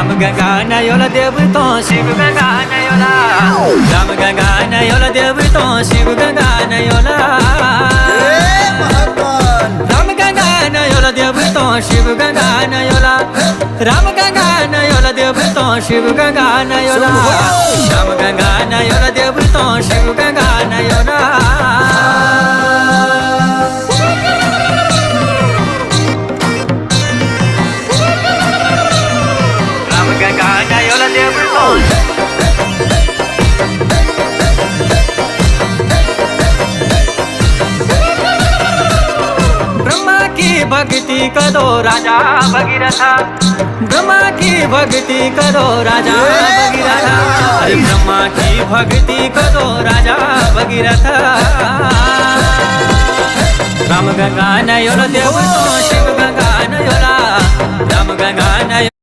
राम गंगा नयोला देव तो शिव गंगा नयोला राम गंगा नयोला देव तो शिव गंगा नयोला राम गंगा नयोला देव तो शिव गंगा नयोला राम गंगा नयोला देव तो शिव गंगा नयोला राम गंगा नयोला देव तो शिव गंगा नयोला ब्रह्मा की भक्ति करो राजा भगीरथा ब्रह्मा की भक्ति करो राजा भगीरथा अरे ब्रह्मा की भक्ति करो राजा भगीरथा राम गंगा नयोला देव तो शिव गंगा नयोला राम गंगा नयोला